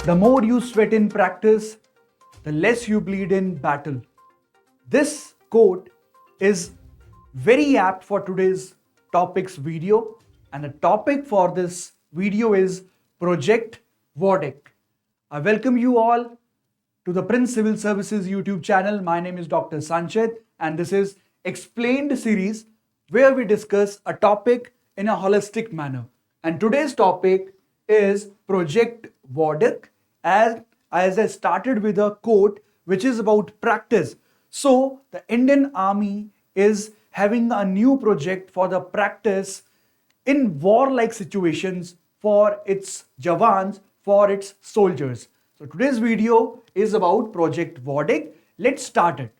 The more you sweat in practice, the less you bleed in battle. This quote is very apt for today's topic's video, and the topic for this video is Project Wardec. I welcome you all to the Prince Civil Services YouTube channel. My name is Dr. Sanchit, and this is Explained series where we discuss a topic in a holistic manner. And today's topic is Project Wardec, as I started with a quote which is about practice. So the Indian Army is having a new project for the practice in war-like situations for its Jawans, for its soldiers. So today's video is about Project Wardec. Let's start it.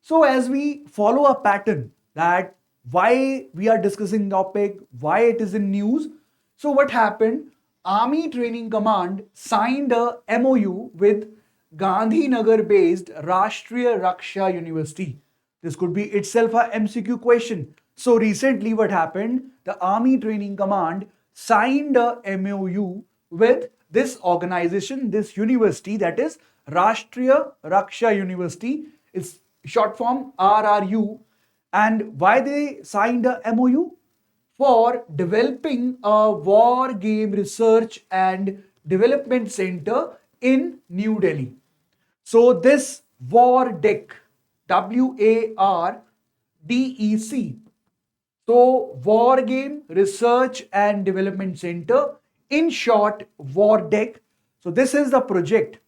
So as we follow a pattern that why we are discussing topic, why it is in news. So what happened? Army Training Command signed a MOU with Gandhinagar-based Rashtriya Raksha University. This could be itself a MCQ question. So recently what happened? The Army Training Command signed a MOU with this organization, this university, that is Rashtriya Raksha University. It's short form RRU. And why they signed a MOU? For developing a war game research and development center in New Delhi. So this Wardec, WARDEC, so War Game Research and Development Center, in short Wardec. So this is the project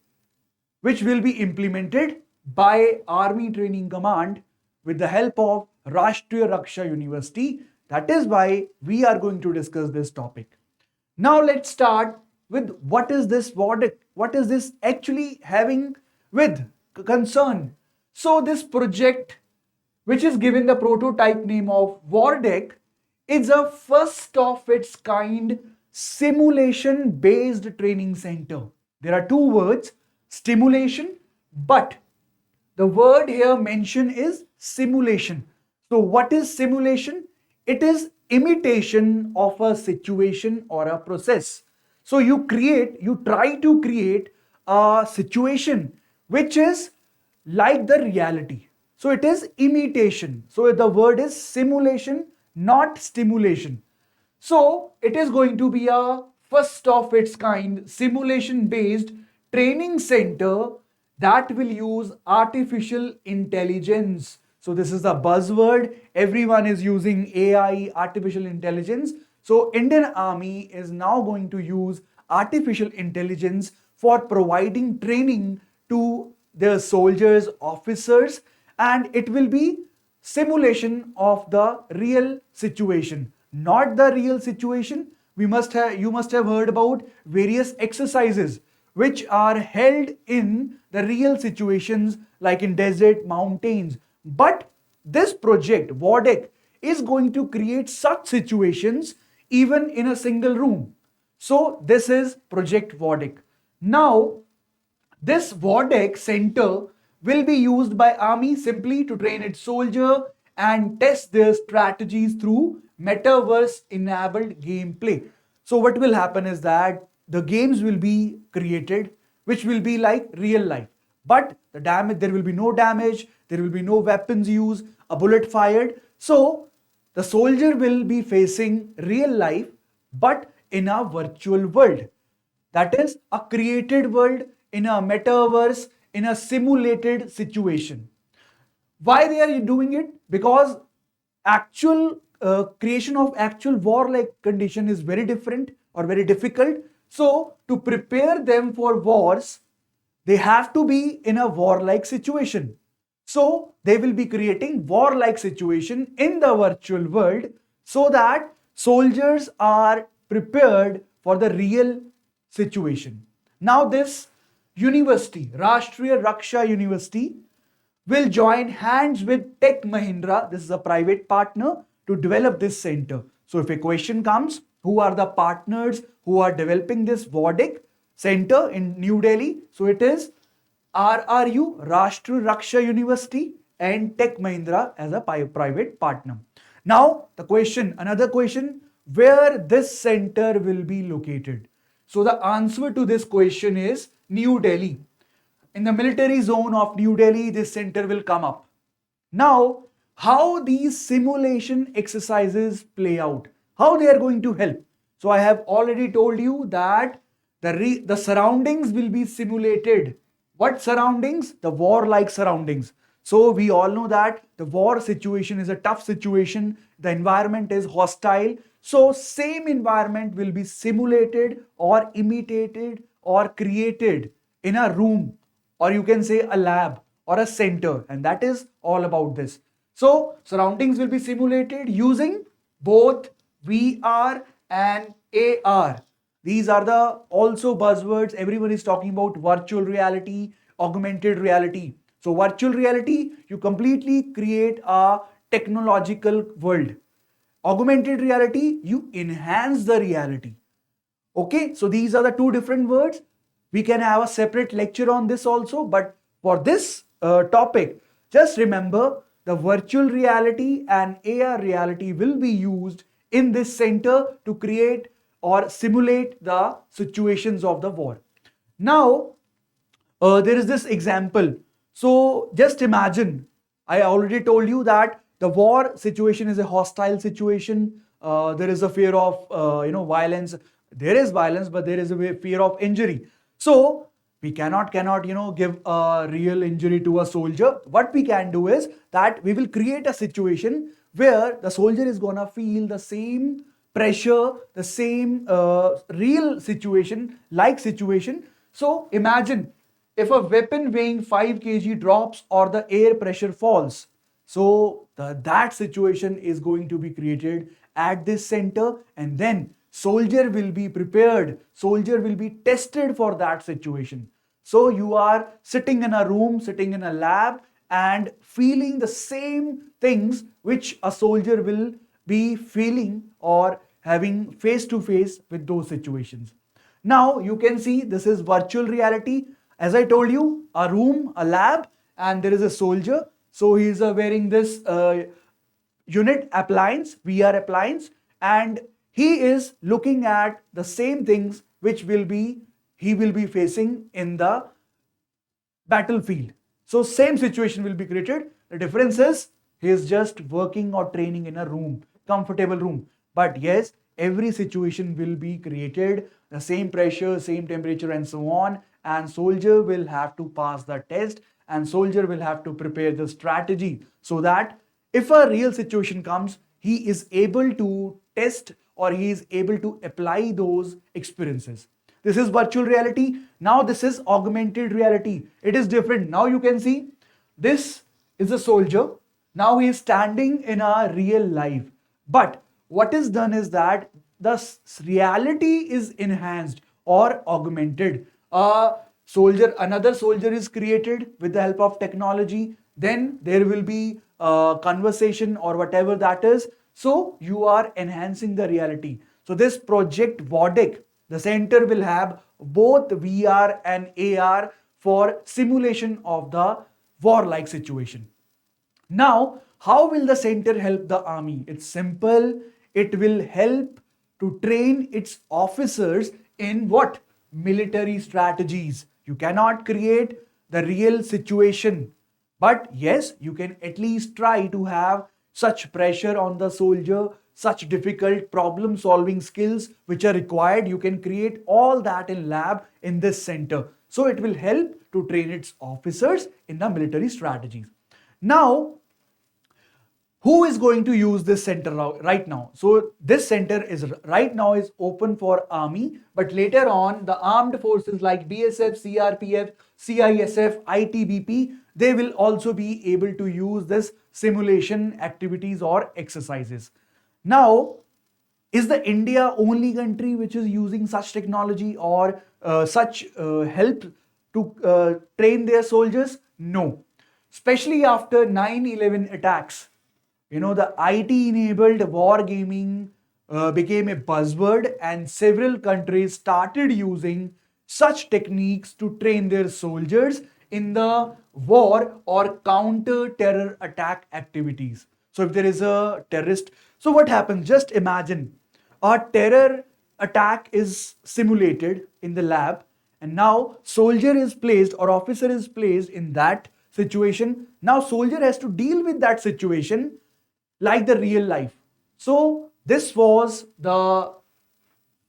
which will be implemented by Army Training Command with the help of Rashtriya Raksha University. That is why we are going to discuss this topic. Now let's start with what is this Wardec? What is this actually having with concern? So this project, which is given the prototype name of Wardec, is a first of its kind simulation based training center. There are two words, stimulation, but the word here mentioned is simulation. So what is simulation? It is imitation of a situation or a process. So you try to create a situation which is like the reality. So it is imitation. So the word is simulation, not stimulation. So it is going to be a first of its kind simulation based training center that will use artificial intelligence. So this is the buzzword. Everyone is using AI, artificial intelligence. So Indian Army is now going to use artificial intelligence for providing training to their soldiers, officers, and it will be simulation of the real situation, not the real situation. You must have heard about various exercises which are held in the real situations like in desert, mountains. But this project, Wardec, is going to create such situations even in a single room. So this is Project Wardec. Now, this Wardec center will be used by Army simply to train its soldier and test their strategies through metaverse-enabled gameplay. So what will happen is that the games will be created which will be like real life. But there will be no damage, there will be no weapons used, a bullet fired. So the soldier will be facing real life but in a virtual world. That is a created world in a metaverse, in a simulated situation. Why they are doing it? Because actual creation of actual war-like condition is very different or very difficult. So to prepare them for wars, they have to be in a war-like situation. So they will be creating war-like situation in the virtual world so that soldiers are prepared for the real situation. Now this university, Rashtriya Raksha University, will join hands with Tech Mahindra, this is a private partner, to develop this center. So if a question comes, who are the partners who are developing this Wardec center in New Delhi? So it is RRU, Rashtriya Raksha University, and Tech Mahindra as a private partner. Now the question, another question, where this center will be located. So the answer to this question is New Delhi. In the military zone of New Delhi, this center will come up. Now, how these simulation exercises play out, how they are going to help. So I have already told you that the surroundings will be simulated. What surroundings? The war-like surroundings. So we all know that the war situation is a tough situation. The environment is hostile. So same environment will be simulated or imitated or created in a room, or you can say a lab or a center, and that is all about this. So surroundings will be simulated using both VR and AR. These are the also buzzwords. Everyone is talking about virtual reality, augmented reality. So virtual reality, you completely create a technological world. Augmented reality, you enhance the reality. Okay, so these are the two different words. We can have a separate lecture on this also, but for this topic, just remember the virtual reality and AR reality will be used in this center to create or simulate the situations of the war. Now, there is this example. So just imagine, I already told you that the war situation is a hostile situation. There is a fear of violence. There is violence, but there is a fear of injury. So we cannot give a real injury to a soldier. What we can do is that we will create a situation where the soldier is gonna feel the same pressure, the same real situation, like situation. So imagine if a weapon weighing 5 kg drops or the air pressure falls. So that situation is going to be created at this center, and then soldier will be prepared, soldier will be tested for that situation. So you are sitting in a room, sitting in a lab and feeling the same things which a soldier will be feeling or having face to face with those situations. Now you can see this is virtual reality. As I told you, a room, a lab, and there is a soldier. So he is wearing this unit appliance, VR appliance, and he is looking at the same things which he will be facing in the battlefield. So same situation will be created. The difference is he is just working or training in a room, comfortable room. But yes, every situation will be created, the same pressure, same temperature and so on, and soldier will have to pass the test, and soldier will have to prepare the strategy so that if a real situation comes, he is able to test or he is able to apply those experiences. This is virtual reality. Now this is augmented reality. It is different. Now you can see this is a soldier. Now he is standing in a real life. But what is done is that the reality is enhanced or augmented. Another soldier is created with the help of technology. Then there will be conversation or whatever that is. So you are enhancing the reality. So this project Wardec, the center will have both VR and AR for simulation of the war-like situation. Now, how will the center help the army? It's simple. It will help to train its officers in what? Military strategies. You cannot create the real situation, but yes, you can at least try to have such pressure on the soldier, such difficult problem solving skills which are required. You can create all that in lab in this center. So it will help to train its officers in the military strategies. Now, who is going to use this center right now? So this center is right now is open for army, but later on the armed forces like BSF, CRPF, CISF, ITBP, they will also be able to use this simulation activities or exercises. Now, is the India only country which is using such technology or such help to train their soldiers? No. Especially after 9/11 attacks, the IT-enabled wargaming became a buzzword, and several countries started using such techniques to train their soldiers in the war or counter-terror attack activities. So if there is a terrorist, so what happens? Just imagine a terror attack is simulated in the lab, and now soldier is placed or officer is placed in that situation. Now soldier has to deal with that situation like the real life. So this was the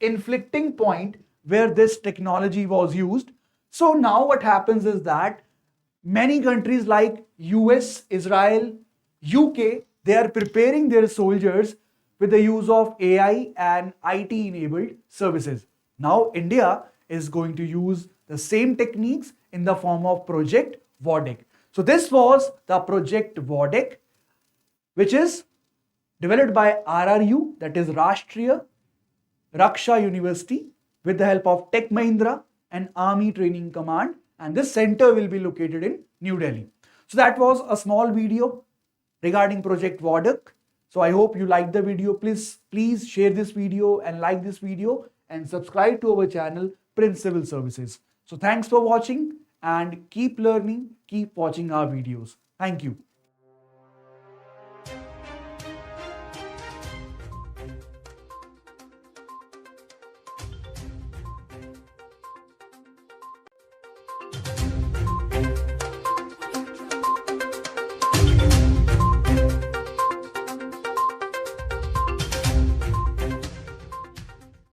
inflicting point where this technology was used. So now what happens is that many countries like US, Israel, UK, they are preparing their soldiers with the use of AI and IT enabled services. Now India is going to use the same techniques in the form of Project Wardec. So this was the Project Wardec, which is developed by RRU, that is Rashtriya Raksha University, with the help of Tech Mahindra and Army Training Command, and this center will be located in New Delhi. So that was a small video regarding Project Wardec. So I hope you liked the video. Please share this video and like this video and subscribe to our channel Prince Civil Services. So thanks for watching and keep learning, keep watching our videos. Thank you.